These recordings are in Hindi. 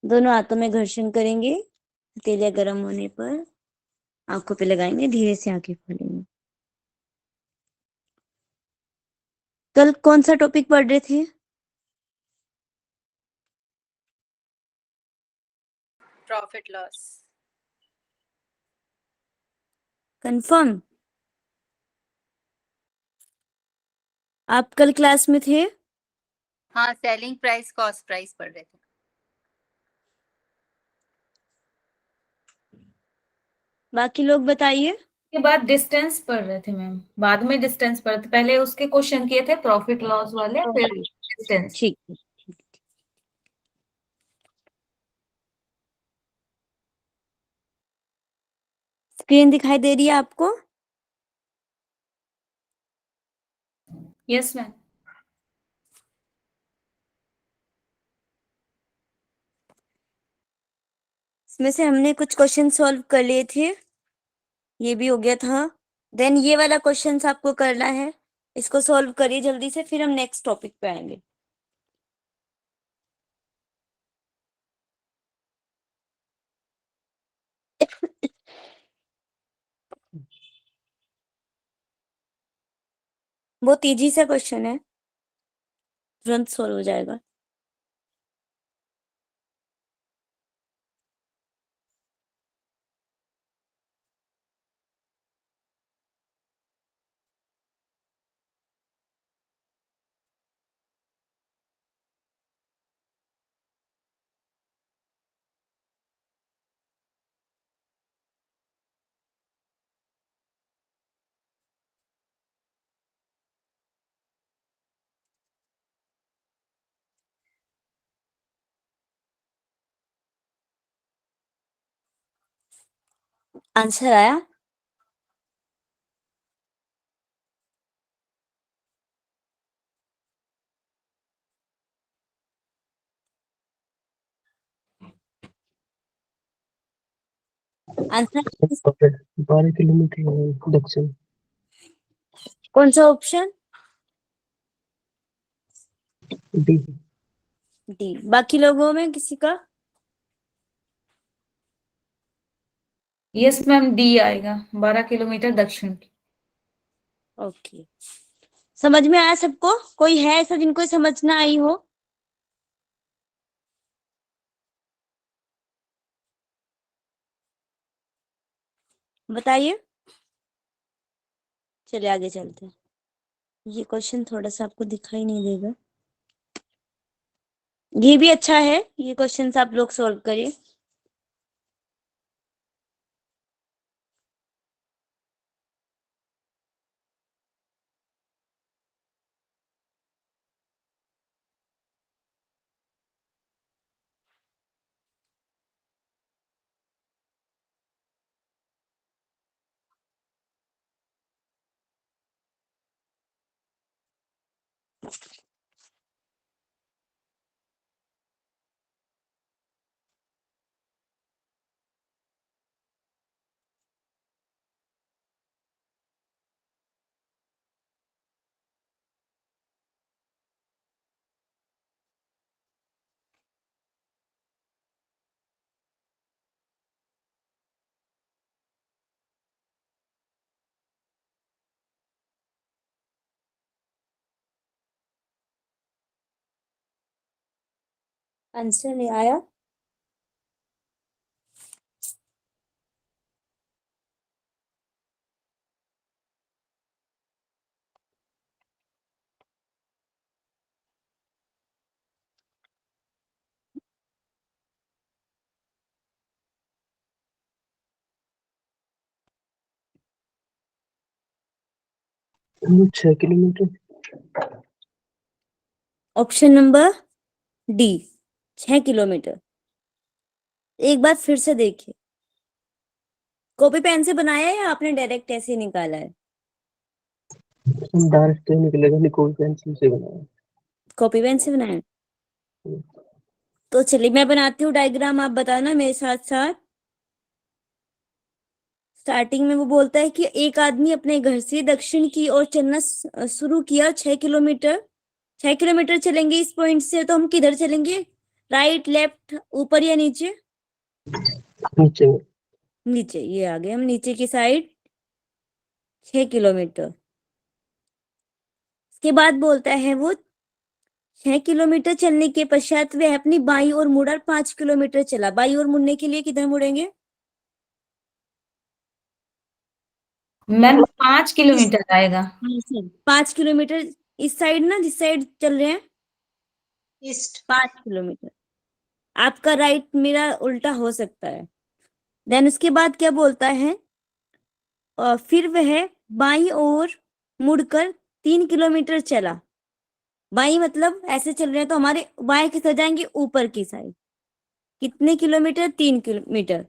दोनों हाथों में घर्षण करेंगे, हथेलियां गर्म होने पर आंखों पे लगाएंगे, धीरे से आंखें खोलेंगे। कल कौन सा टॉपिक पढ़ रहे थे? Profit loss. कंफर्म? आप कल क्लास में थे? हाँ, सेलिंग प्राइस कॉस्ट प्राइस पढ़ रहे थे। बाकी लोग बताइए। के बाद डिस्टेंस पढ़ रहे थे मैम, बाद में डिस्टेंस पढ़े थे, पहले उसके क्वेश्चन किए थे प्रॉफिट लॉस वाले, फिर डिस्टेंस। ठीक है। स्क्रीन दिखाई दे रही है आपको? Yes ma'am. इसमें से हमने कुछ क्वेश्चन सॉल्व कर लिए थे, ये भी हो गया था। देन ये वाला क्वेश्चन आपको करना है, इसको सॉल्व करिए जल्दी से, फिर हम नेक्स्ट टॉपिक पे आएंगे। बहुत इजी सा क्वेश्चन है, तुरंत सॉल्व हो जाएगा। आंसर आया? आंसर 12 किलोमीटर दक्षिण। कौन सा ऑप्शन? डी। डी। बाकी लोगों में किसी का? यस मैम, डी आएगा, 12 किलोमीटर दक्षिण की। ओके, समझ में आया सबको? कोई है ऐसा जिनको समझ ना आई हो? बताइए। चलिए आगे चलते हैं। ये क्वेश्चन थोड़ा सा आपको दिखाई नहीं देगा, ये भी अच्छा है, ये क्वेश्चन आप लोग सॉल्व करिए। आंसर नहीं आया? वो 6 kilometre. Option number D, 6 kilometre. एक बार फिर से देखिए, कॉपी पेन से बनाया है या आपने डायरेक्ट ऐसे निकाला है? डायरेक्ट तो निकलेगा नहीं, कोई पेंसिल से बनाया। कॉपी पेन से बनाया? तो चलिए मैं बनाती हूँ डायग्राम, आप बताना मेरे साथ साथ। स्टार्टिंग में वो बोलता है कि एक आदमी अपने घर से दक्षिण की ओर चलना शुरू किया 6 किलोमीटर। 6 किलोमीटर चलेंगे इस पॉइंट से, तो हम किधर चलेंगे? राइट लेफ्ट ऊपर या नीचे? नीचे में। नीचे, ये आ गए हम नीचे की साइड 6 किलोमीटर। इसके बाद बोलता है वो 6 किलोमीटर चलने के पश्चात वह अपनी बाईं ओर मुड़ा, 5 किलोमीटर चला। बाईं ओर मुड़ने के लिए किधर मुड़ेंगे? मैम 5 किलोमीटर आएगा। 5 किलोमीटर इस साइड ना, जिस साइड चल रहे हैं, ईस्ट। 5 किलोमीटर। आपका राइट मेरा उल्टा हो सकता है। देन उसके बाद क्या बोलता है, और फिर वह बाईं ओर मुड़कर 3 किलोमीटर चला। बाईं मतलब ऐसे चल रहे हैं तो हमारे बाएं किस तरफ जाएंगे? ऊपर की साइड। कितने किलोमीटर? 3 किलोमीटर।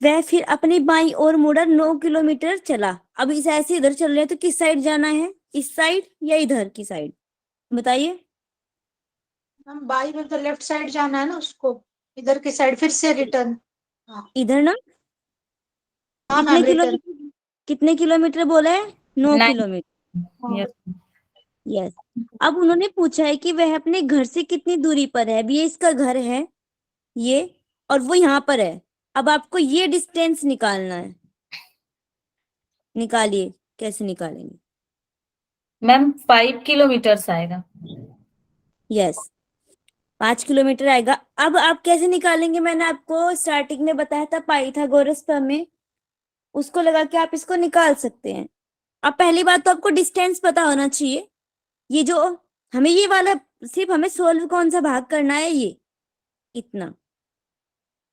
वह फिर अपनी बाईं ओर मुड़ा, 9 किलोमीटर चला। अब इस ऐसे इधर चल रहे हैं तो किस साइड जाना है? इस साइड या इधर की साइड? बताइए। हम बाई में तो लेफ्ट साइड जाना है ना उसको, इधर की साइड फिर से रिटर्न। इधर ना? हाँ कितने मैम रिटर्न। किलोमीटर? कितने किलोमीटर बोला है? 9 9 किलोमीटर। यस। यस। अब उन्होंने पूछा है कि वह अपने घर से कितनी दूरी पर है। अब ये इसका घर है, ये, और वो यहाँ पर है। अब आपको ये डिस्टेंस निकालना है। निकालिए, कैसे निकालेंगे? मैम 5 किलोमीटर आएगा। यस, 5 किलोमीटर आएगा। अब आप कैसे निकालेंगे? मैंने आपको स्टार्टिंग में बताया था पाइथागोरस प्रमेय, उसको लगा के आप इसको निकाल सकते हैं। अब पहली बात तो आपको डिस्टेंस पता होना चाहिए। ये जो हमें ये वाला, सिर्फ हमें सोल्व कौन सा भाग करना है, ये इतना,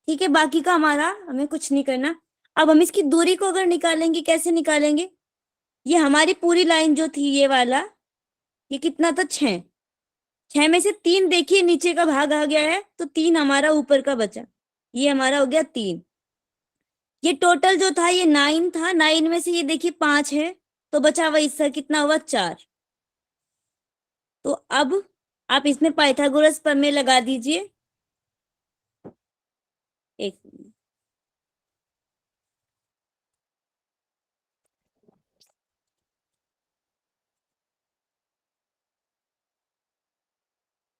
ठीक है। बाकी का हमारा हमें कुछ नहीं करना। अब हम इसकी दूरी को अगर निकालेंगे, कैसे निकालेंगे? ये हमारी पूरी लाइन जो थी, ये वाला, ये कितना था? 6। 6 में से 3 देखिए नीचे का भाग आ गया है, तो 3 हमारा ऊपर का बचा। ये हमारा हो गया 3। ये टोटल जो था ये 9 था। 9 में से ये देखिए 5 है, तो बचा हुआ हिस्सा कितना हुआ? 4। तो अब आप इसमें पाइथागोरस प्रमेय लगा दीजिए। एक मिनट।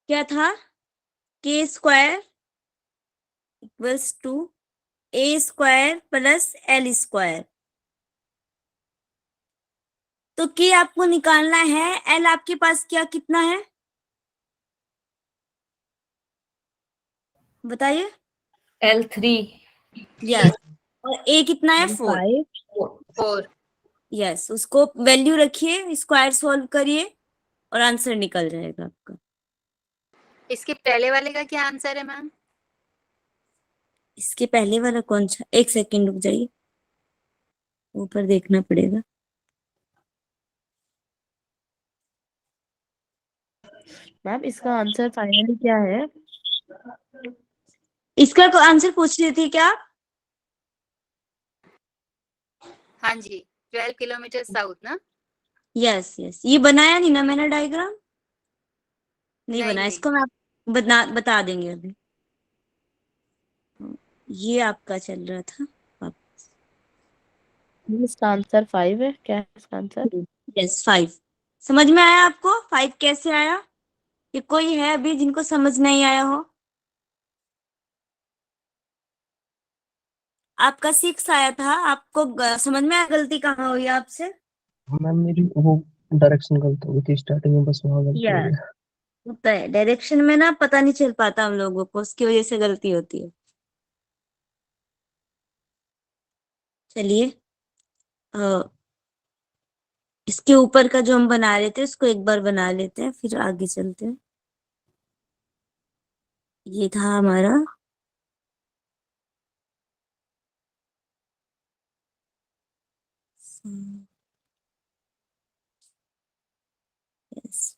क्या था? k square equals to a square plus l square. तो k आपको निकालना है, l आपके पास क्या कितना है बताइए? L3। यस। और a कितना है? 4। 4। यस, उसको वैल्यू रखिए, स्क्वायर सॉल्व करिए और आंसर निकल जाएगा आपका। इसके पहले वाले का क्या आंसर है मैम? इसके पहले वाला कौन सा? एक सेकंड रुक जाइए, ऊपर देखना पड़ेगा। मैम इसका आंसर फाइनली क्या है? इसका आंसर पूछ रही थी क्या आप? हाँ जी, 12 किलोमीटर साउथ ना? Yes yes. ये बनाया नहीं ना मैंने डायग्राम? नहीं नहीं, बनाया। नहीं। इसको मैं आप बता देंगे अभी। ये आपका चल रहा था। इसका आंसर 5 है। क्या है इसका आंसर? यस, 5। समझ में आया आपको 5 कैसे आया? ये कोई है अभी जिनको समझ नहीं आया हो? आपका 6 आया था। आपको समझ में आया गलती कहाँ हुई आपसे? मैम मेरी वो डायरेक्शन गलत हो गई थी स्टार्टिंग में, बस वहाँ गलती हो यस, गया। होता है डायरेक्शन में ना, पता नहीं चल पाता हम लोगों को, उसकी वजह से गलती होती है। चलिए, इसके ऊपर का जो हम बना रहे थे उसको एक बार बना लेते हैं, फिर आगे चलते हैं। ये था हमारा यस।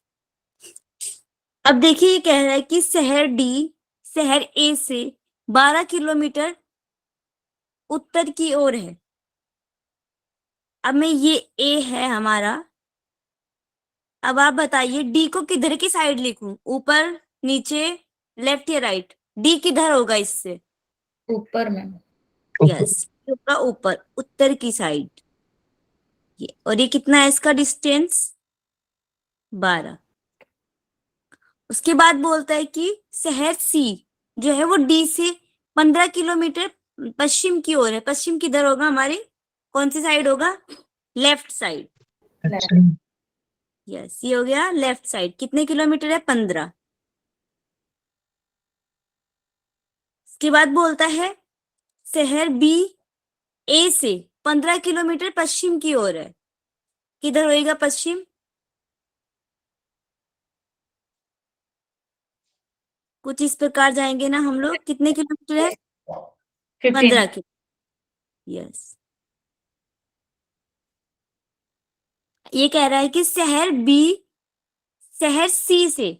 अब देखिए, ये कह रहा है कि शहर डी शहर ए से 12 किलोमीटर उत्तर की ओर है। अब मैं ये ए है हमारा। अब आप बताइए डी को किधर की साइड लिखूं? ऊपर, नीचे, लेफ्ट या राइट? डी किधर होगा इससे? ऊपर मैम। यस, होगा ऊपर, उत्तर की साइड। ये, और ये कितना है इसका डिस्टेंस? 12। उसके बाद बोलता है कि शहर सी जो है वो डी से 15 किलोमीटर पश्चिम की ओर है। पश्चिम किधर होगा हमारी, कौन सी साइड होगा, left side. Left side. Yes, ये हो गया लेफ्ट साइड। कितने किलोमीटर है, 15। उसके बाद बोलता है शहर बी ए से 15 किलोमीटर पश्चिम की ओर है। किधर होएगा पश्चिम, कुछ इस प्रकार जाएंगे ना हम लोग। कितने किलोमीटर है, 15। 15 की। यस, ये कह रहा है कि शहर बी शहर सी से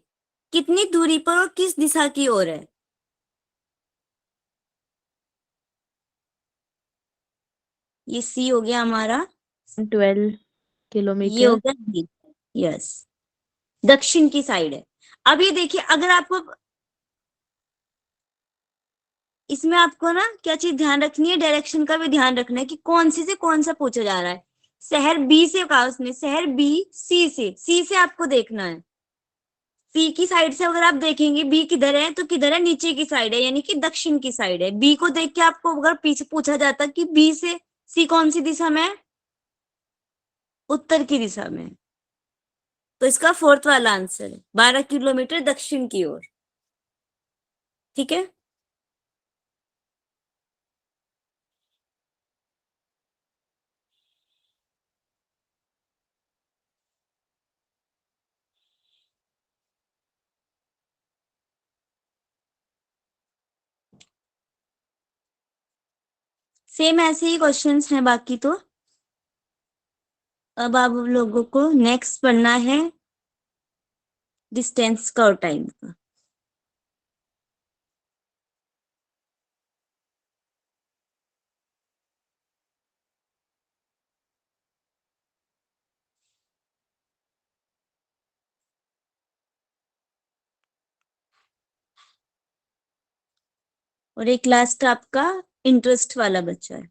कितनी दूरी पर और किस दिशा की ओर है। ये सी हो गया हमारा, 12 ये हो किलोमीटर। गया डी। यस, दक्षिण की साइड है। अब ये देखिए, अगर आपको इसमें आपको ना क्या चीज ध्यान रखनी है, डायरेक्शन का भी ध्यान रखना है कि कौन सी से कौन सा पूछा जा रहा है। शहर बी से कहा उसने, शहर बी सी से आपको देखना है। सी की साइड से अगर आप देखेंगे बी किधर है, तो किधर है, नीचे की साइड है, यानी कि दक्षिण की साइड है। बी को देख के आपको अगर पीछे पूछा जाता कि बी से सी कौन सी दिशा में है, उत्तर की दिशा में है, तो इसका फोर्थ वाला आंसर है 12 किलोमीटर दक्षिण की ओर। ठीक है, सेम ऐसे ही क्वेश्चंस हैं बाकी तो। अब आप लोगों को नेक्स्ट पढ़ना है डिस्टेंस का और टाइम का। और एक लास्ट आपका इंटरेस्ट वाला बच्चा है।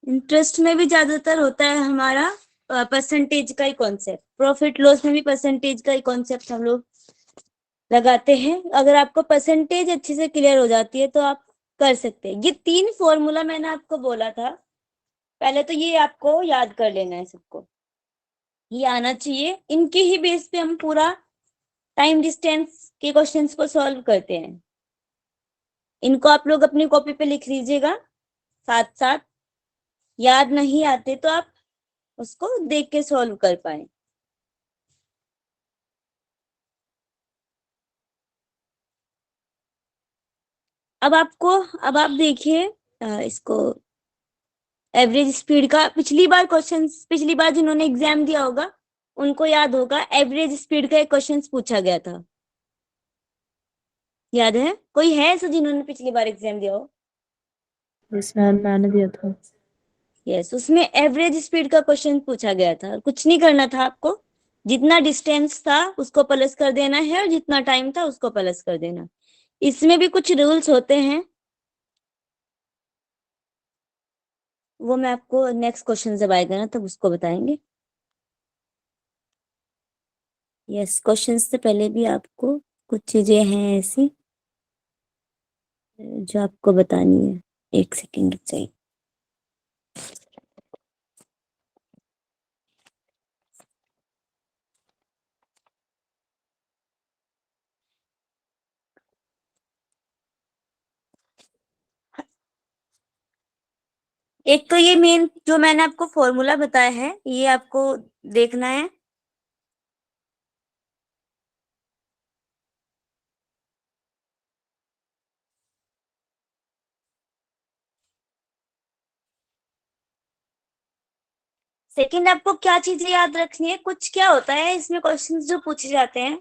इंटरेस्ट में भी ज्यादातर होता है हमारा परसेंटेज का ही कॉन्सेप्ट। प्रॉफिट लॉस में भी परसेंटेज का ही कॉन्सेप्ट हम लोग लगाते हैं। अगर आपको परसेंटेज अच्छे से क्लियर हो जाती है तो आप कर सकते हैं। ये 3 फॉर्मूला मैंने आपको बोला था, पहले तो ये आपको याद कर लेना है, सबको ये आना चाहिए। इनके ही बेस पे हम पूरा टाइम डिस्टेंस के क्वेश्चंस को सॉल्व करते हैं। इनको आप लोग अपनी कॉपी पे लिख लीजिएगा साथ साथ। याद नहीं आते तो आप उसको देख के सॉल्व कर पाए। अब आप देखिए इसको एवरेज स्पीड का पिछली बार जिन्होंने एग्जाम दिया होगा उनको याद होगा, एवरेज स्पीड का एक क्वेश्चन पूछा गया था। याद है, कोई है ऐसा जिन्होंने पिछली बार एग्जाम दिया हो? यस मैम, मैंने दिया था। यस, उसमें एवरेज स्पीड का क्वेश्चन पूछा गया था। कुछ नहीं करना था आपको, जितना डिस्टेंस था उसको प्लस कर देना है और जितना टाइम था उसको प्लस कर देना। इसमें भी कुछ रूल्स होते हैं, वो मैं आपको नेक्स्ट क्वेश्चन जब आएगा ना तब उसको बताएंगे। यस, क्वेश्चन से पहले भी आपको कुछ चीजें हैं ऐसी जो आपको बतानी है। एक सेकेंड रुक जाइए। एक तो ये मेन जो मैंने आपको फॉर्मूला बताया है ये आपको देखना है। सेकंड, आपको क्या चीजें याद रखनी है, कुछ क्या होता है इसमें क्वेश्चंस जो पूछे जाते हैं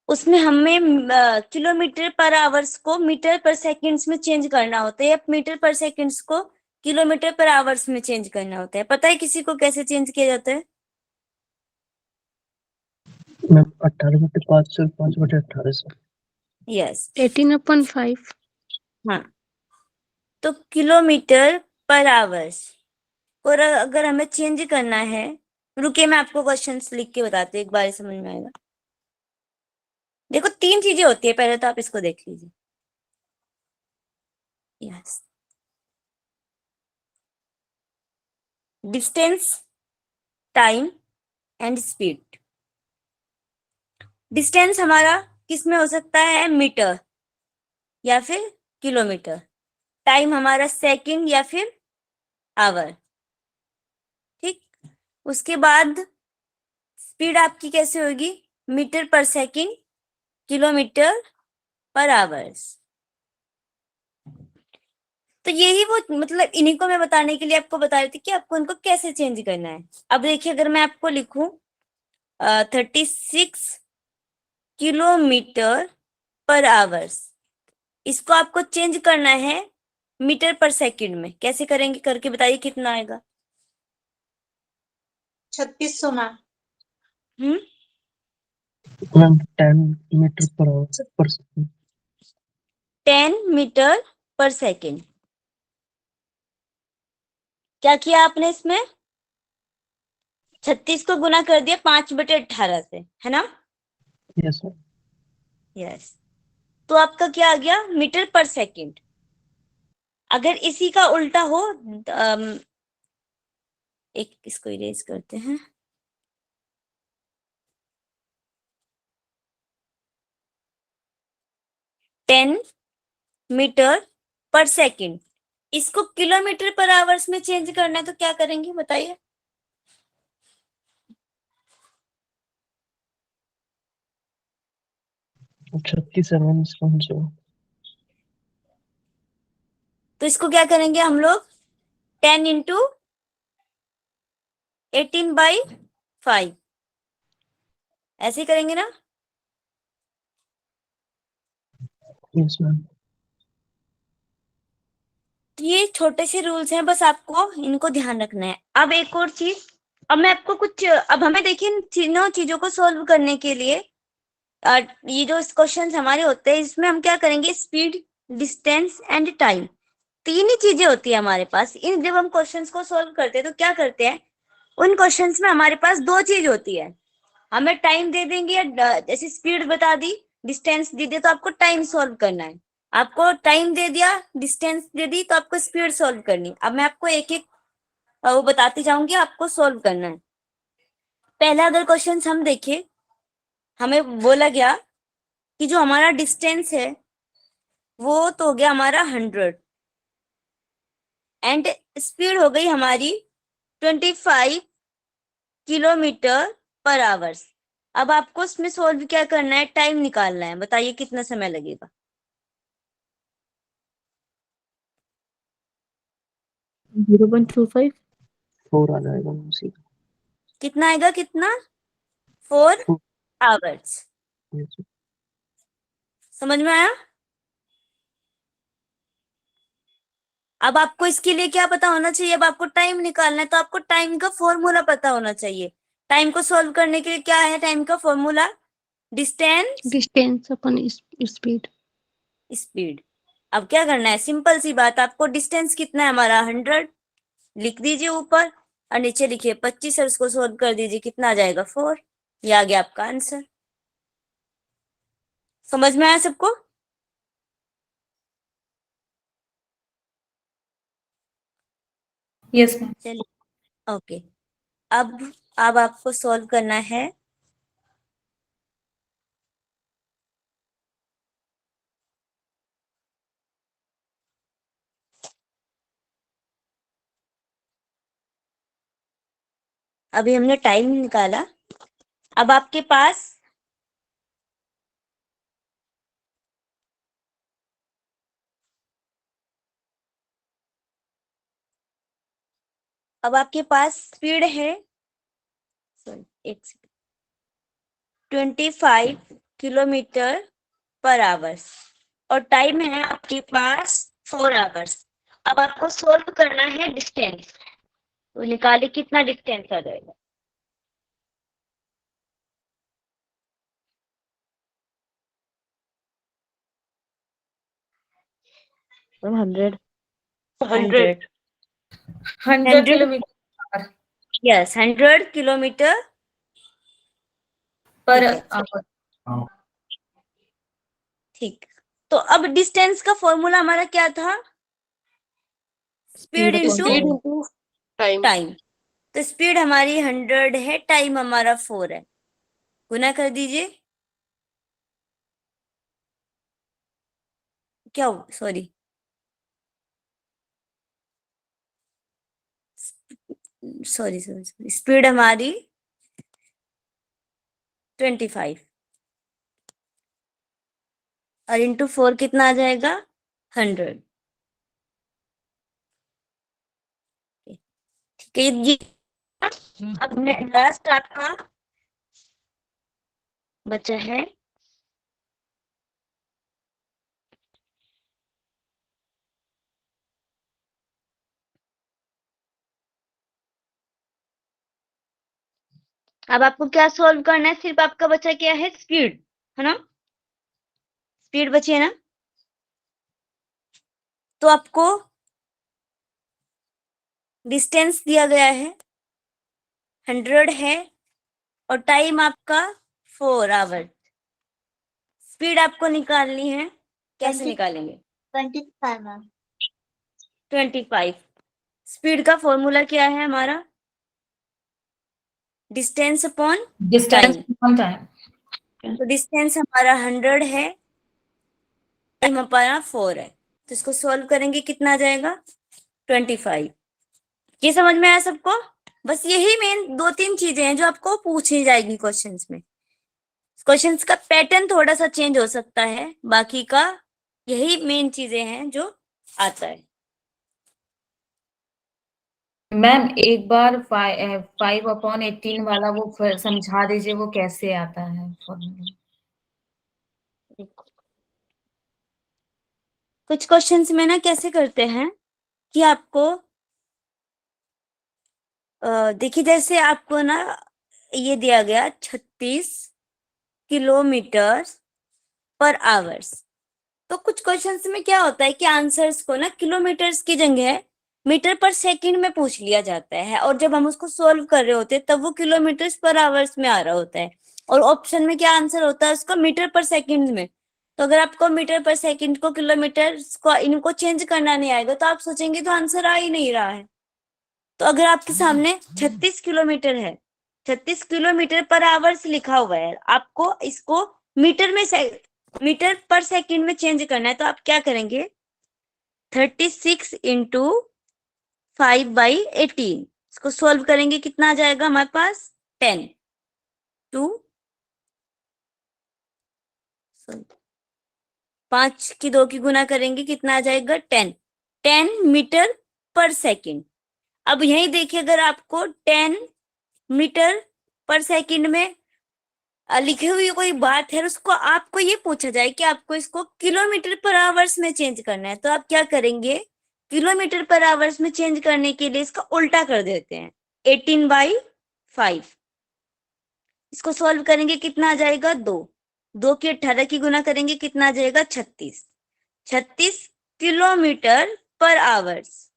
उसमें हमें किलोमीटर पर आवर्स को मीटर पर सेकंड्स में चेंज करना होता है या मीटर पर सेकंड्स को किलोमीटर पर आवर्स में चेंज करना होता है। पता है किसी को कैसे चेंज किया जाता है? मैम 18/5 से 5/18 से। यस, 18/5। हाँ, तो किलोमीटर पर आवर्स और अगर हमें चेंज करना है रुकिए मैं आपको क्वेश्चंस लिख के बताती हूँ, एक बार ही समझ में आएगा। देखो 3 चीजें होती है, पहले तो आप इसको देख लीजिए। Yes, distance, time and speed. Distance हमारा किस में हो सकता है, मीटर या फिर किलोमीटर। टाइम हमारा सेकंड या फिर आवर, ठीक। उसके बाद स्पीड आपकी कैसे होगी, मीटर पर सेकंड, किलोमीटर पर आवर्स। तो यही वो मतलब इन्हीं को मैं बताने के लिए आपको बता रही थी कि आपको इनको कैसे चेंज करना है। अब देखिए अगर मैं आपको लिखूं 36 किलोमीटर पर आवर्स, इसको आपको चेंज करना है मीटर पर सेकंड में। कैसे करेंगे, करके बताइए कितना आएगा। 3600 ma'am. Ma'am 10 metre per hour per second. 10 metre per second. क्या किया आपने इसमें, 36 को गुना कर दिया 5/18 से, है ना। Yes ma'am. यस, तो आपका क्या आ गया, मीटर पर सेकंड। अगर इसी का उल्टा हो, एक इसको इरेज करते हैं। टेन मीटर पर सेकंड, इसको किलोमीटर पर आवर्स में चेंज करना है तो क्या करेंगे बताइए। तो 36 तो इसको क्या करेंगे हम लोग, 10 इंटू 18/5, ऐसे ही करेंगे ना। Yes ma'am. तो ये छोटे से रूल्स हैं, बस आपको इनको ध्यान रखना है। अब एक और चीज, अब मैं आपको कुछ, अब हमें देखिए इन तीनों चीजों को सोल्व करने के लिए ये जो क्वेश्चन हमारे होते हैं इसमें हम क्या करेंगे, स्पीड, डिस्टेंस एंड टाइम, 3 ही चीजें होती है हमारे पास। इन जब हम क्वेश्चंस को सोल्व करते हैं तो क्या करते हैं, उन क्वेश्चंस में हमारे पास 2 चीज होती है। हमें टाइम दे देंगे या जैसे स्पीड बता दी, डिस्टेंस दे दिया, तो आपको टाइम सोल्व करना है। आपको टाइम दे दिया, डिस्टेंस दे दी, तो आपको स्पीड सोल्व करनी है। अब मैं आपको एक एक वो बताती जाऊंगी, आपको सोल्व करना है। पहला अगर क्वेश्चन हम देखें, हमें बोला गया कि जो हमारा डिस्टेंस है वो तो हो गया हमारा 100 एंड स्पीड हो गई हमारी 25 किलोमीटर पर आवर्स। अब आपको इसमें सोल्व क्या करना है, टाइम निकालना है। बताइए कितना समय लगेगा। 0.25। 4 आ जाएगा मैम सीधा। कितना आएगा, कितना, 4 4। आवर्स। यस। समझ में आया। अब आपको इसके लिए क्या पता होना चाहिए, अब आपको टाइम निकालना है तो आपको टाइम का फॉर्मूला पता होना चाहिए। टाइम को सॉल्व करने के लिए क्या है टाइम का फॉर्मूला, डिस्टेंस डिस्टेंस अपन स्पीड। स्पीड। अब क्या करना है, सिंपल सी बात, आपको डिस्टेंस कितना है हमारा 100 लिख दीजिए ऊपर और नीचे लिखिए 25 और उसको सोल्व कर दीजिए, कितना आ जाएगा 4। ये आ गया आपका आंसर। समझ में आया सबको। Yes ma'am. चलिए ओके, अब आपको सॉल्व करना है अभी हमने टाइम निकाला। अब आपके पास स्पीड है, सॉरी एक सेकंड, 25 किलोमीटर पर आवर्स और टाइम है आपके पास 4 आवर्स। अब आपको सोल्व करना है डिस्टेंस, तो निकालिए कितना डिस्टेंस आ जाएगा। मैम 100। 100 100 100 किलोमीटर। यस 100 किलोमीटर पर ठीक है। आवर। ठीक, तो अब डिस्टेंस का फॉर्मूला हमारा क्या था? Speed Speed into into time time. तो स्पीड हमारी 100 है, टाइम हमारा 4 है, गुना कर दीजिए। क्या हो, sorry, sorry sorry sorry, speed हमारी 25 और इंटू 4 कितना आ जाएगा? 100। ठीक है, ये अब लास्ट आपका बचा है अब आपको क्या सॉल्व करना है? सिर्फ आपका बचा क्या है? स्पीड, है ना? स्पीड बची है ना? तो आपको डिस्टेंस दिया गया है 100 है और टाइम आपका 4 आवर। स्पीड आपको निकालनी है, कैसे 20 निकालेंगे? 25 मैम। 25। स्पीड का फॉर्मूला क्या है हमारा? Distance upon distance time. Time. तो डिस्टेंस हमारा 100 है, टाइम हमारा 4 है, तो इसको सॉल्व करेंगे कितना आ जाएगा? 25। ये समझ में आया सबको? बस यही मेन 2-3 चीजें हैं जो आपको पूछी जाएगी क्वेश्चंस में। क्वेश्चंस का पैटर्न थोड़ा सा चेंज हो सकता है, बाकी का यही मेन चीजें हैं जो आता है। मैम एक बार 5/18 वाला वो फिर समझा दीजिए, वो कैसे आता है फॉर्मूला? कुछ क्वेश्चंस में ना कैसे करते हैं कि आपको देखिए, जैसे आपको ना ये दिया गया 36 किलोमीटर पर आवर्स, तो कुछ क्वेश्चंस में क्या होता है कि आंसर्स को ना किलोमीटर्स की जगह मीटर पर सेकंड में पूछ लिया जाता है, और जब हम उसको सॉल्व कर रहे होते हैं तब वो किलोमीटर्स पर आवर्स में आ रहा होता है, और ऑप्शन में क्या आंसर होता है उसका? मीटर पर सेकंड में। तो अगर आपको मीटर पर सेकंड को किलोमीटर को इनको चेंज करना नहीं आएगा तो आप सोचेंगे तो आंसर आ ही नहीं रहा है। तो अगर आपके सामने 36 किलोमीटर है, 36 किलोमीटर पर आवर्स लिखा हुआ है, आपको इसको मीटर पर सेकंड में चेंज करना है, तो आप क्या करेंगे? 36 इंटू 5/18 इसको सॉल्व करेंगे, कितना आ जाएगा हमारे पास? 10 टू 5 की 2 की गुना करेंगे, कितना आ जाएगा? 10 मीटर पर सेकंड। अब यही देखिए, अगर आपको 10 मीटर पर सेकंड में लिखी हुई कोई बात है और उसको आपको ये पूछा जाए कि आपको इसको किलोमीटर पर आवर्स में चेंज करना है, तो आप क्या करेंगे? किलोमीटर पर आवर्स में चेंज करने के लिए इसका उल्टा कर देते हैं, 18/5। इसको सॉल्व करेंगे, कितना आ जाएगा? 2 की 18 की गुना करेंगे, कितना आ जाएगा? 36 किलोमीटर पर आवर्स।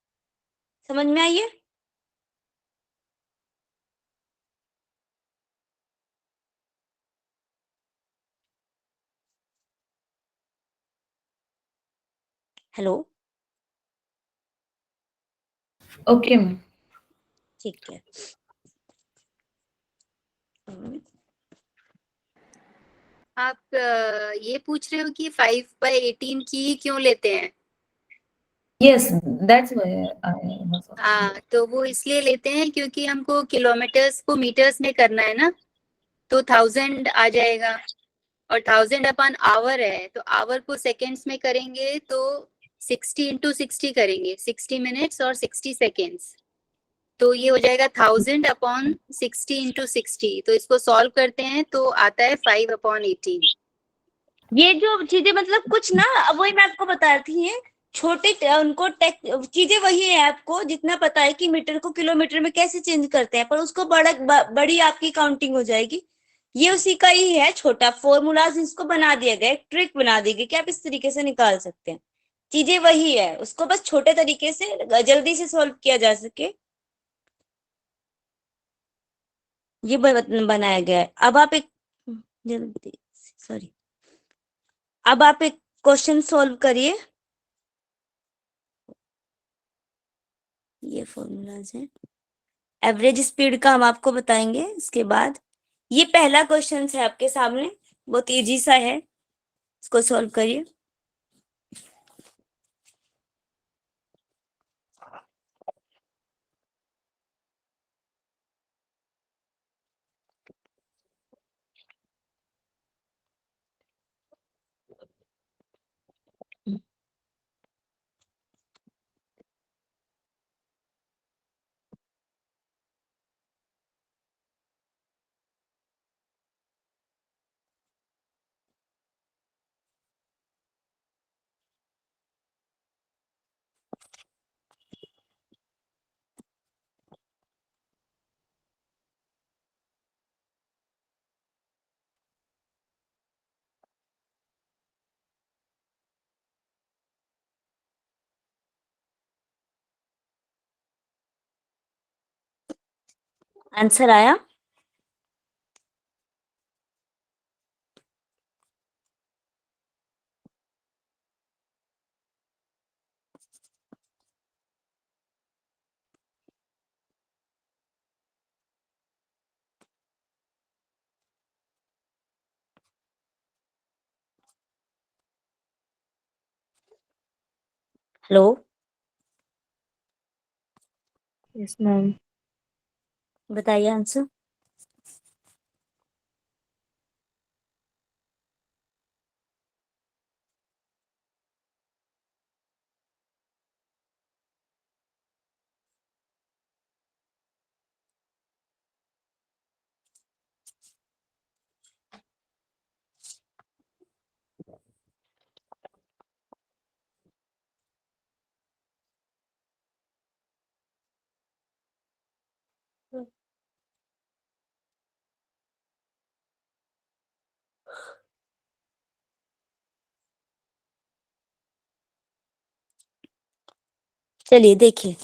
समझ में आई है? Hello, okay ma'am. ठीक है। आप ये पूछ रहे हो कि 5/18 की क्यों लेते हैं? यस, दैट्स व्हाई आई हाँ, तो वो इसलिए लेते हैं क्योंकि हमको किलोमीटर्स को मीटर्स में करना है ना, तो 1000 आ जाएगा, और 1000 अपन आवर है, तो आवर को सेकेंड्स में करेंगे तो 60 इंटू 60 करेंगे, 60 मिनट्स और 60 सेकेंड्स, तो ये हो जाएगा 1000/60 इंटू 60। तो इसको सॉल्व करते हैं तो आता है 5/18। ये जो चीजें मतलब कुछ ना, अब वही मैं आपको बता रही थी, ये छोटे उनको चीजें वही है, आपको जितना पता है कि मीटर को किलोमीटर में कैसे चेंज करते हैं, पर उसको बड़ी आपकी काउंटिंग हो जाएगी। ये उसी का ही है, छोटा फॉर्मूलाज इसको बना दिया गया, एक ट्रिक बना दी गई कि आप इस तरीके से निकाल सकते हैं। चीजें वही है, उसको बस छोटे तरीके से जल्दी से सॉल्व किया जा सके। ये बनाया गया है। अब आप एक जल्दी, सॉरी, अब आप एक क्वेश्चन सॉल्व करिए। ये फॉर्मूलाज है, एवरेज स्पीड का हम आपको बताएंगे इसके बाद। ये पहला क्वेश्चन है आपके सामने, बहुत इजी सा है, इसको सॉल्व करिए। आंसर आया? Hello, yes ma'am. बताइए आंसर। चलिए देखिए,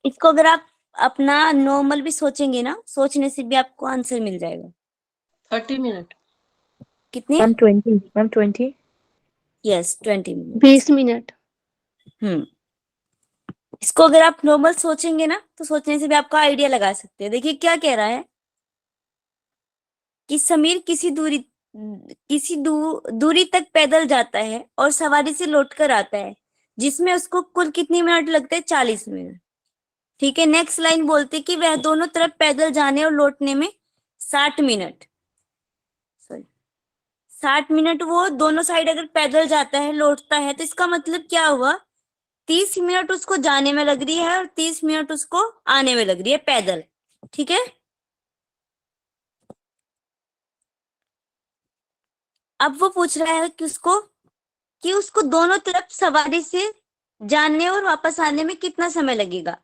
इसको अगर आप अपना नॉर्मल भी सोचेंगे ना, सोचने से भी आपको आंसर मिल जाएगा। 30 मिनट। कितने? Ma'am 20, ma'am 20। Yes, 20 minute. 20 minute. इसको अगर आप नॉर्मल सोचेंगे ना, तो सोचने से भी आपका आइडिया लगा सकते हैं। देखिए क्या कह रहा है कि समीर दूरी तक पैदल जाता है और सवारी से लौटकर आता है, जिसमें उसको कुल कितनी मिनट लगते हैं? 40 मिनट। ठीक है, नेक्स्ट लाइन बोलते कि वह दोनों तरफ पैदल जाने और लौटने में 60 मिनट, सॉरी 60 मिनट वो दोनों साइड अगर पैदल जाता है लौटता है, तो इसका मतलब क्या हुआ? 30 मिनट उसको जाने में लग रही है और 30 मिनट उसको आने में लग रही है पैदल। ठीक है, अब वो पूछ रहा है कि उसको दोनों तरफ सवारी से जाने और वापस आने में कितना समय लगेगा।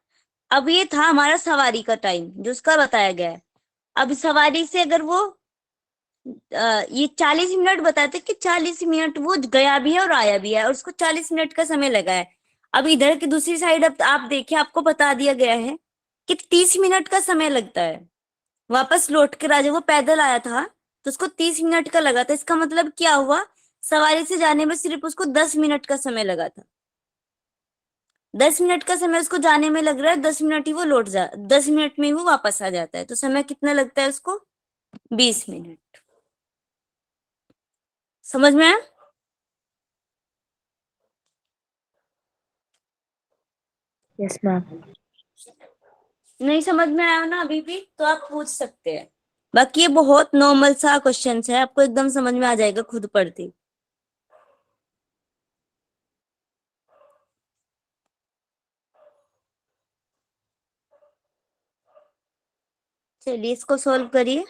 अब ये था हमारा सवारी का टाइम जो उसका बताया गया है। अब सवारी से अगर वो ये 40 मिनट बताते कि 40 मिनट वो गया भी है और आया भी है और उसको 40 मिनट का समय लगा है। अब इधर की दूसरी साइड अब आप देखिए, आपको बता दिया गया है कि 30 मिनट का समय लगता है वापस लौट कर आ। जब वो पैदल आया था तो उसको 30 मिनट का लगा था। इसका मतलब क्या हुआ? सवारी से जाने में सिर्फ उसको 10 मिनट का समय लगा था। 10 मिनट का समय उसको जाने में लग रहा है, 10 मिनट ही वो 10 मिनट में ही वो वापस आ जाता है, तो समय कितना लगता है उसको? 20 मिनट। समझ में आया? Yes ma'am. नहीं समझ में आया ना अभी भी, तो आप पूछ सकते हैं। बाकी ये बहुत नॉर्मल सा क्वेश्चन है, आपको एकदम समझ में आ जाएगा खुद पढ़ते ही। चलिए इसको सॉल्व करिए।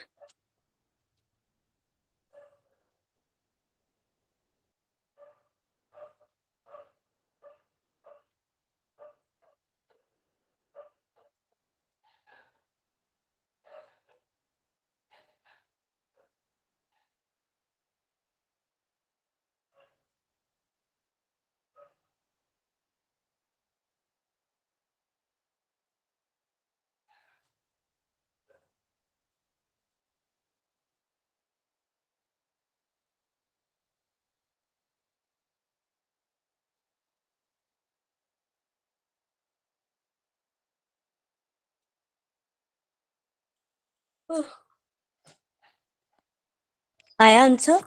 आया आंसर?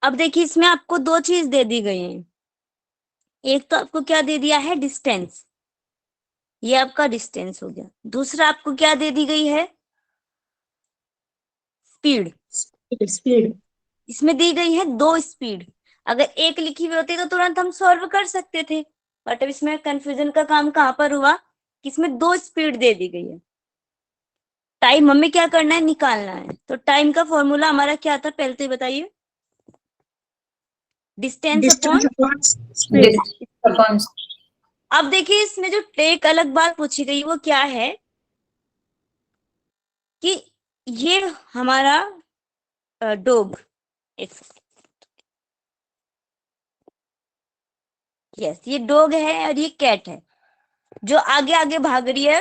अब देखिए इसमें आपको दो चीज दे दी गई है। एक तो आपको क्या दे दिया है, डिस्टेंस, ये आपका डिस्टेंस हो गया। दूसरा आपको क्या दे दी गई है, स्पीड। स्पीड। इसमें दी गई है दो स्पीड। अगर एक लिखी हुई होती तो तुरंत हम सॉल्व कर सकते थे, बट अब इसमें कंफ्यूजन का काम कहाँ पर हुआ कि इसमें दो स्पीड दे दी गई है। टाइम हमें क्या करना है, निकालना है। तो टाइम का फॉर्मूला हमारा क्या था, पहले तो ये बताइए। Distance upon speed. अपॉन अब देखिए इसमें जो एक अलग बात पूछी गई वो क्या है कि ये हमारा डॉग, यस ये डॉग है और ये कैट है, जो आगे आगे भाग रही है,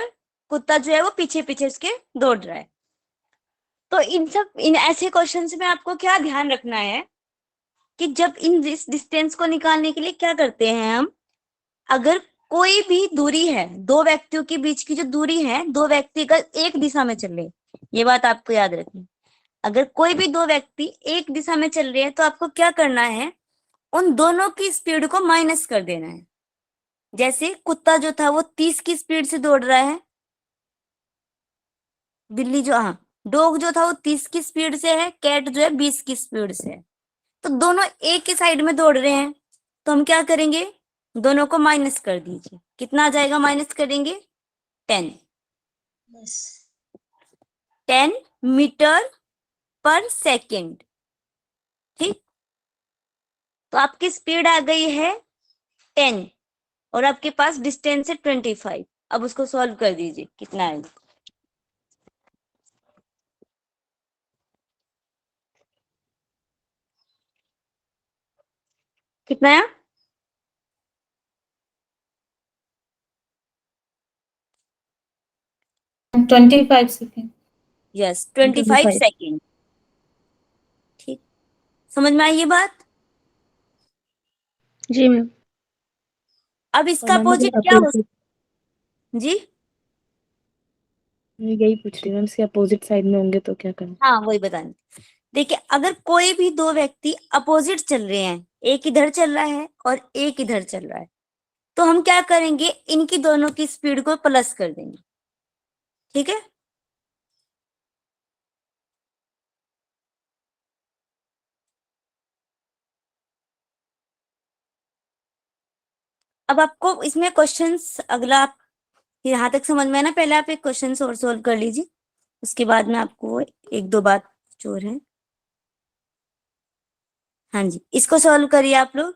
कुत्ता जो है वो पीछे पीछे उसके दौड़ रहा है। तो इन ऐसे क्वेश्चंस में आपको क्या ध्यान रखना है कि जब इन डिस्टेंस को निकालने के लिए क्या करते हैं हम, अगर कोई भी दूरी है, दो व्यक्तियों के बीच की जो दूरी है, दो व्यक्ति अगर एक दिशा में चल रहे, ये बात आपको याद रखनी। अगर कोई भी दो व्यक्ति एक दिशा में चल रहे हैं तो आपको क्या करना है, उन दोनों की स्पीड को माइनस कर देना है। जैसे कुत्ता जो था वो 30 की स्पीड से दौड़ रहा है, बिल्ली जो, हाँ डॉग जो था वो 30 की स्पीड से है, कैट जो है 20 की स्पीड से है। तो दोनों एक ही साइड में दौड़ रहे हैं, तो हम क्या करेंगे, दोनों को माइनस कर दीजिए। कितना आ जाएगा माइनस करेंगे, 10। 10 मीटर पर सेकेंड। ठीक, तो आपकी स्पीड आ गई है 10 और आपके पास डिस्टेंस है 25। अब उसको सॉल्व कर दीजिए, कितना आएगा। कितना आया, 25 सेकेंड। Yes 25 second. ठीक, समझ में आई ये बात? जी मैम। अब इसका मैम अपोजिट क्या हो जी, मैं यही पूछ रही हूँ मैम, इसके अपोजिट साइड में होंगे तो क्या करना? हाँ वही बताने। देखिए अगर कोई भी दो व्यक्ति अपोजिट चल रहे हैं, एक इधर चल रहा है और एक इधर चल रहा है, तो हम क्या करेंगे, इनकी दोनों की स्पीड को प्लस कर देंगे। ठीक है, अब आपको इसमें क्वेश्चंस अगला यहाँ तक समझ में है ना, पहले आप एक क्वेश्चन और सोल्व कर लीजिए, उसके बाद में आपको एक दो बात जो है। हाँ जी, इसको सॉल्व करिए आप लोग।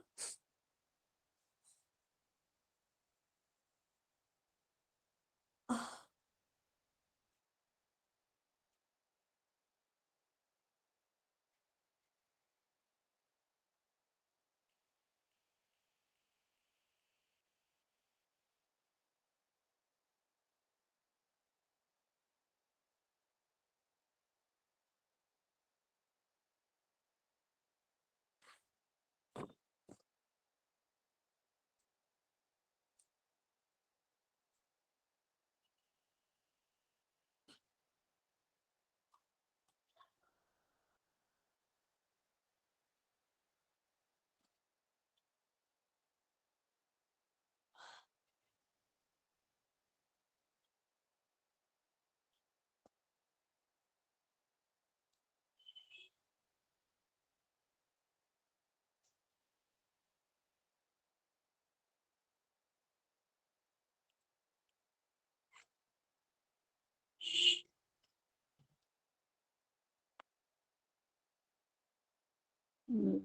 हम्म,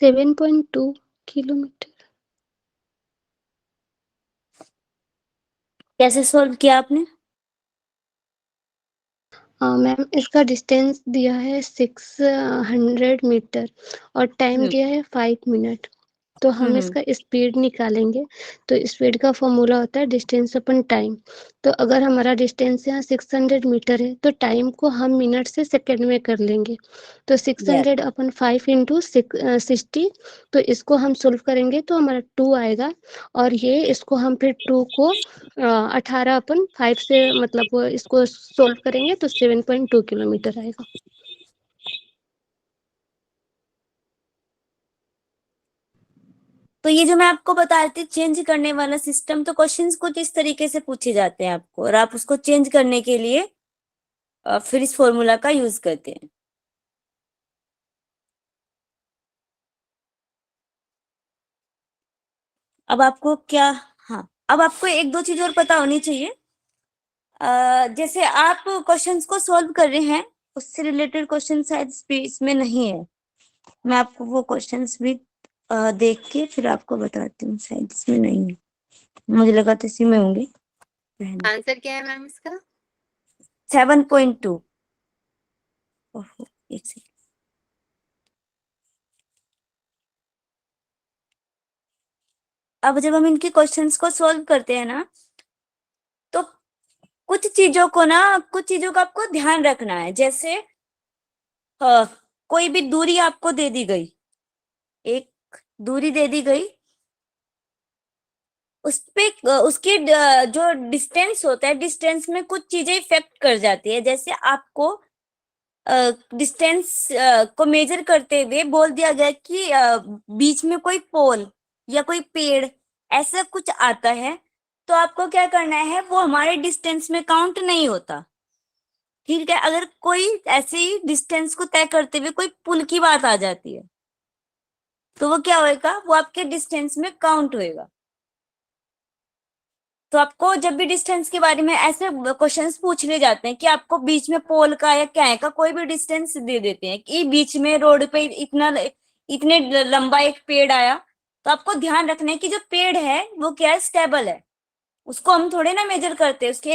7.2 किलोमीटर। कैसे सोल्व किया आपने? मैम इसका डिस्टेंस दिया है 600 मीटर और टाइम दिया है 5 मिनट। तो हम इसका स्पीड निकालेंगे। तो स्पीड का फॉर्मूला होता है डिस्टेंस अपन टाइम। तो अगर हमारा डिस्टेंस यहाँ 600 मीटर है तो टाइम को हम मिनट से सेकंड में कर लेंगे। तो 600 अपन 5 इंटू 60। तो इसको हम सोल्व करेंगे तो हमारा 2 आएगा। और ये इसको हम फिर 2 को 18 अपन 5 से मतलब वो इसको सोल्व करेंगे तो 7.2 किलोमीटर आएगा। तो ये जो मैं आपको बता रही थी चेंज करने वाला सिस्टम, तो क्वेश्चंस कुछ इस तरीके से पूछे जाते हैं आपको, और आप उसको चेंज करने के लिए फिर इस फॉर्मूला का यूज करते हैं। अब आपको क्या, हाँ, अब आपको एक दो चीज और पता होनी चाहिए। जैसे आप क्वेश्चंस को सॉल्व कर रहे हैं, उससे रिलेटेड क्वेश्चन शायद इसमें नहीं है। मैं आपको वो क्वेश्चंस भी देख के फिर आपको बताती हूँ, शायद इसमें नहीं है, मुझे लगा तो इसी में होंगे। आंसर क्या है मैम इसका? 7.2। एक सेकंड। अब जब हम इनके क्वेश्चंस को सॉल्व करते हैं ना, तो कुछ चीजों का आपको ध्यान रखना है। जैसे कोई भी दूरी आपको दे दी गई, एक दूरी दे दी गई, उस पे उसकी जो डिस्टेंस होता है, डिस्टेंस में कुछ चीजें इफेक्ट कर जाती है। जैसे आपको डिस्टेंस को मेजर करते हुए बोल दिया गया कि बीच में कोई पोल या कोई पेड़ ऐसा कुछ आता है, तो आपको क्या करना है, वो हमारे डिस्टेंस में काउंट नहीं होता। ठीक है, अगर कोई ऐसे ही डिस्टेंस को तय करते हुए कोई पुल की बात आ जाती है, तो वो क्या होएगा, वो आपके डिस्टेंस में काउंट होएगा। तो आपको जब भी डिस्टेंस के बारे में ऐसे क्वेश्चंस पूछ ले जाते हैं कि आपको बीच में पोल का या क्या है का कोई भी डिस्टेंस दे देते हैं कि बीच में रोड पे इतने लंबा एक पेड़ आया, तो आपको ध्यान रखना है कि जो पेड़ है वो क्या है, स्टेबल है। उसको हम थोड़े ना मेजर करते हैं। उसके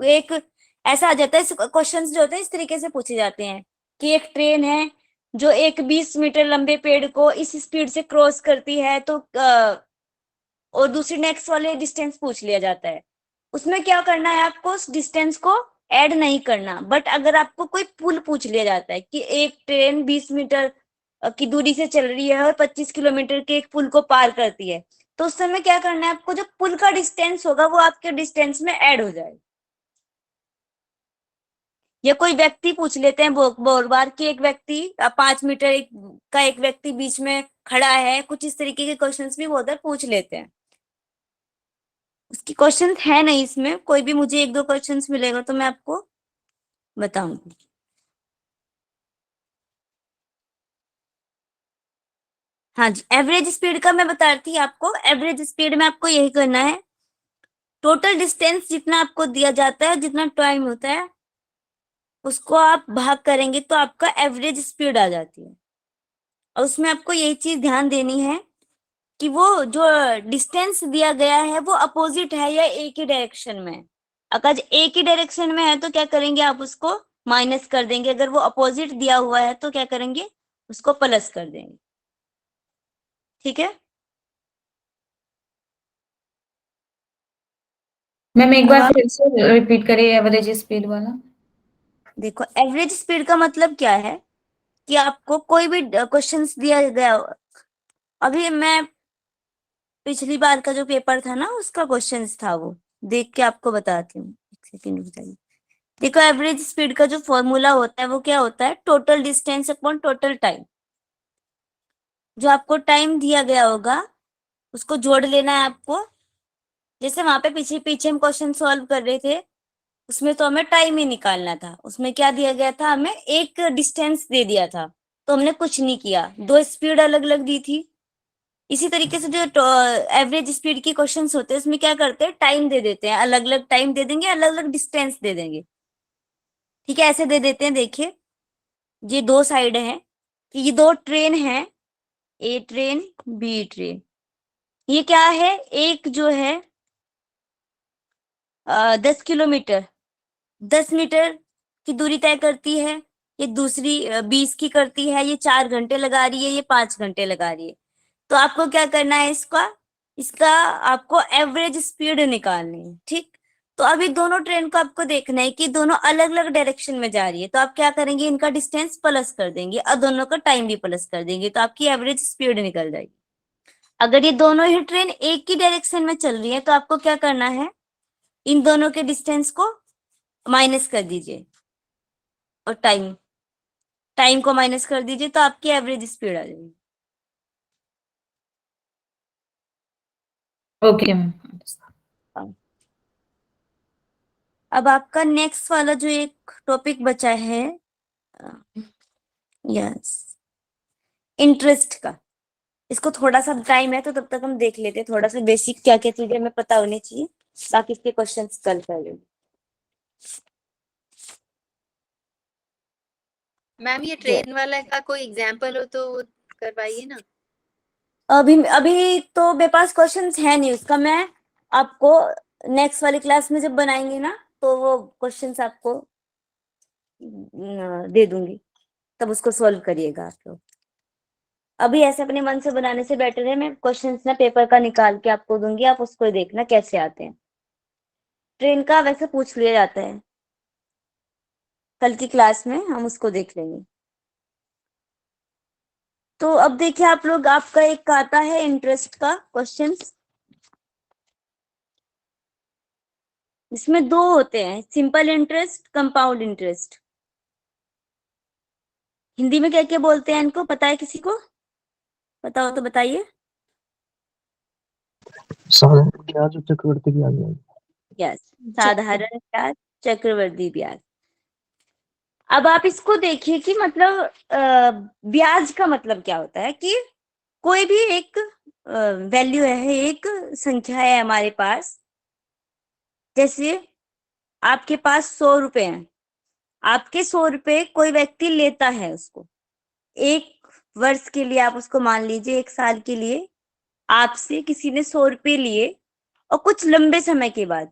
एक ऐसा आ जाता है, क्वेश्चंस जो होते हैं इस तरीके से पूछे जाते हैं कि एक ट्रेन है जो एक 20 मीटर लंबे पेड़ को इस स्पीड से क्रॉस करती है, तो और दूसरी नेक्स्ट वाले डिस्टेंस पूछ लिया जाता है। उसमें क्या करना है, आपको उस डिस्टेंस को ऐड नहीं करना। बट अगर आपको कोई पुल पूछ लिया जाता है कि एक ट्रेन 20 मीटर की दूरी से चल रही है और 25 किलोमीटर के एक पुल को पार करती है, तो उस समय क्या करना है, आपको जो पुल का डिस्टेंस होगा वो आपके डिस्टेंस में ऐड हो जाएगा। या कोई व्यक्ति पूछ लेते हैं बार बार कि एक व्यक्ति 5 मीटर का एक व्यक्ति बीच में खड़ा है, कुछ इस तरीके के क्वेश्चंस भी वो उधर पूछ लेते हैं। उसकी क्वेश्चन है नहीं इसमें, कोई भी मुझे एक दो क्वेश्चंस मिलेगा तो मैं आपको बताऊंगी। हाँ जी, एवरेज स्पीड का मैं बता रही थी आपको। एवरेज स्पीड में आपको यही करना है, टोटल डिस्टेंस जितना आपको दिया जाता है, जितना टाइम होता है, उसको आप भाग करेंगे तो आपका एवरेज स्पीड आ जाती है। और उसमें आपको यही चीज ध्यान देनी है कि वो जो डिस्टेंस दिया गया है वो अपोजिट है या एक ही डायरेक्शन में है। अगर एक ही डायरेक्शन में है तो क्या करेंगे, आप उसको माइनस कर देंगे। अगर वो अपोजिट दिया हुआ है तो क्या करेंगे, उसको प्लस कर देंगे। ठीक है, मैम एक अब बार आप फिर से रिपीट करिए एवरेज स्पीड वाला। देखो, एवरेज स्पीड का मतलब क्या है कि आपको कोई भी क्वेश्चंस दिया गया। अभी मैं पिछली बार का जो पेपर था ना, उसका क्वेश्चंस था, वो देख के आपको बताती हूँ। एक सेकंड बताइए। देखो, एवरेज स्पीड का जो फॉर्मूला होता है वो क्या होता है, total distance upon total time. जो आपको टाइम दिया गया होगा उसको जोड़ लेना है आपको। जैसे वहां पे पीछे पीछे हम क्वेश्चन सॉल्व कर रहे थे, उसमें तो हमें टाइम ही निकालना था। उसमें क्या दिया गया था, हमें एक डिस्टेंस दे दिया था, तो हमने कुछ नहीं किया, दो स्पीड अलग अलग दी थी। इसी तरीके से जो एवरेज स्पीड की क्वेश्चंस होते हैं उसमें क्या करते हैं, टाइम दे देते हैं, अलग अलग टाइम दे देंगे, अलग अलग डिस्टेंस दे देंगे। ठीक है, ऐसे दे देते हैं। देखिए, ये दो साइड है कि ये दो ट्रेन है, ए ट्रेन, बी ट्रेन। ये क्या है, एक जो है 10 किलोमीटर 10 मीटर की दूरी तय करती है, ये दूसरी 20 की करती है, ये 4 घंटे लगा रही है, ये 5 घंटे लगा रही है। तो आपको क्या करना है, इसका इसका आपको एवरेज स्पीड निकालनी है, ठीक। तो अभी दोनों ट्रेन को आपको देखना है कि दोनों अलग अलग डायरेक्शन में जा रही है, तो आप क्या करेंगे, इनका डिस्टेंस प्लस कर देंगे और दोनों का टाइम भी प्लस कर देंगे, तो आपकी एवरेज स्पीड निकल जाएगी। अगर ये दोनों ही ट्रेन एक ही डायरेक्शन में चल रही है तो आपको क्या करना है, इन दोनों के डिस्टेंस को माइनस कर दीजिए और टाइम टाइम को माइनस कर दीजिए, तो आपकी एवरेज स्पीड आ जाएगी। Okay ma'am. अब आपका नेक्स्ट वाला जो एक टॉपिक बचा है, यस, इंटरेस्ट का। इसको थोड़ा सा टाइम है तो तब तक हम देख लेते हैं, थोड़ा सा बेसिक क्या क्या चीजें हमें पता होनी चाहिए, बाकी इसके क्वेश्चंस कल कर लेंगे। मैम ये ट्रेन वाला का कोई एग्जांपल हो तो करवाइए ना। अभी अभी तो मेरे पास क्वेश्चंस है नहीं उसका, मैं आपको नेक्स्ट वाली क्लास में जब बनाएंगे ना तो वो क्वेश्चंस आपको दे दूंगी, तब उसको सॉल्व करिएगा आप लोग। अभी ऐसे अपने मन से बनाने से बेटर है मैं क्वेश्चंस ना पेपर का निकाल के आपको दूंगी, आप उसको देखना कैसे आते हैं। ट्रेन का वैसे पूछ लिया जाता है, कल की क्लास में हम उसको देख लेंगे। तो अब देखिए आप लोग, आपका एक आता है इंटरेस्ट का क्वेश्चंस, इसमें दो होते हैं, simple interest, compound interest. Hindi में क्या क्या बोलते हैं इनको, पता है किसी को, पता हो तो बताइए। साधारण ब्याज और चक्रवृद्धि ब्याज है। यस, साधारण ब्याज, चक्रवृद्धि ब्याज। अब आप इसको देखिए कि मतलब ब्याज का मतलब क्या होता है, कि कोई भी एक वैल्यू है, एक संख्या है हमारे पास, जैसे आपके पास 100 रुपए हैं, आपके 100 रुपए कोई व्यक्ति लेता है उसको, एक वर्ष के लिए आप उसको मान लीजिए, एक साल के लिए आपसे किसी ने 100 रुपए लिए, और कुछ लंबे समय के बाद,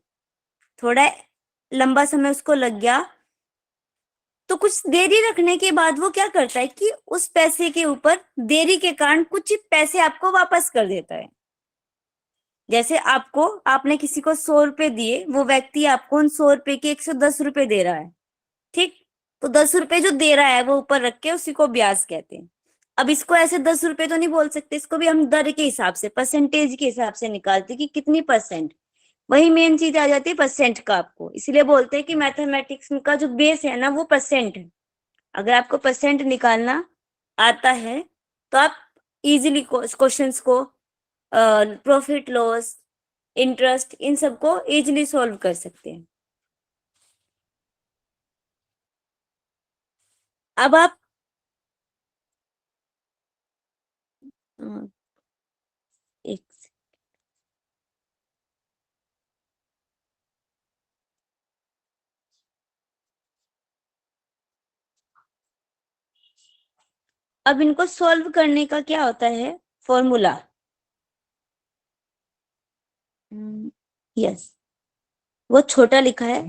थोड़ा लंबा समय उसको लग गया, तो कुछ देरी रखने के बाद वो क्या करता है कि उस पैसे के ऊपर देरी के कारण कुछ पैसे आपको वापस कर देता है। जैसे आपको, आपने किसी को 100 रुपए दिए, वो व्यक्ति आपको उन 100 रुपए के 110 रुपए दे रहा है, ठीक। तो 10 रुपए जो दे रहा है वो ऊपर रख के उसी को ब्याज कहते हैं। अब इसको ऐसे 10 रुपए तो नहीं बोल सकते, इसको भी हम दर के हिसाब से, परसेंटेज के हिसाब से निकालते कि कितनी परसेंट, वही मेन चीज आ जाती है परसेंट का आपको, इसलिए बोलते हैं कि मैथमेटिक्स का जो बेस है ना वो परसेंट है। अगर आपको परसेंट निकालना आता है तो आप इजीली क्वेश्चंस को, प्रॉफिट लॉस, इंटरेस्ट, इन सबको इजीली सॉल्व कर सकते हैं। अब आप एक, अब इनको सॉल्व करने का क्या होता है फॉर्मूला, यस, वो छोटा लिखा है,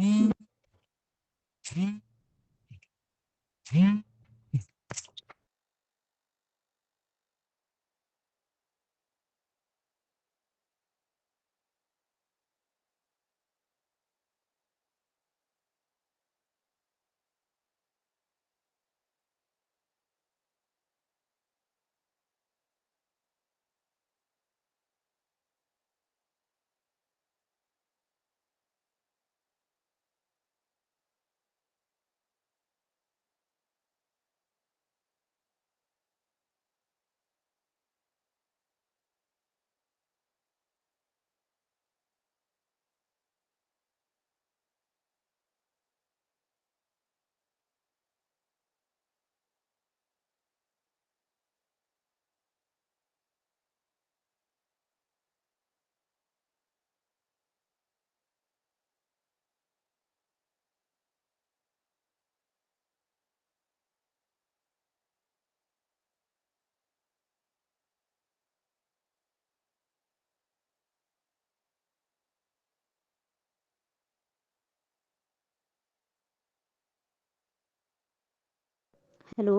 हेलो,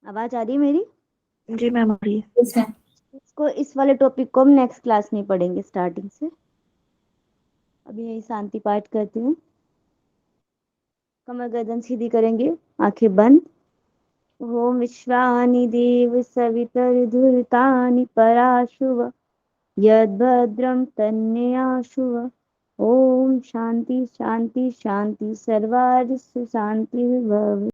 आवाज आ रही है मेरी? जी मैम, आ रही है। Yes, ma'am. इसको इस वाले टॉपिक को हम नेक्स्ट क्लास में पढ़ेंगे स्टार्टिंग से। अभी यही शांति पाठ करती हूँ। कमर गर्दन सीधी करेंगे, आंखें बंद। ओम विश्वानि देव सवितर्धुर्तानि पराशुव यद्भद्रं तन्नेयाशुव। ओम शांति शांति शांति सर्वारिष्ट शांति भव।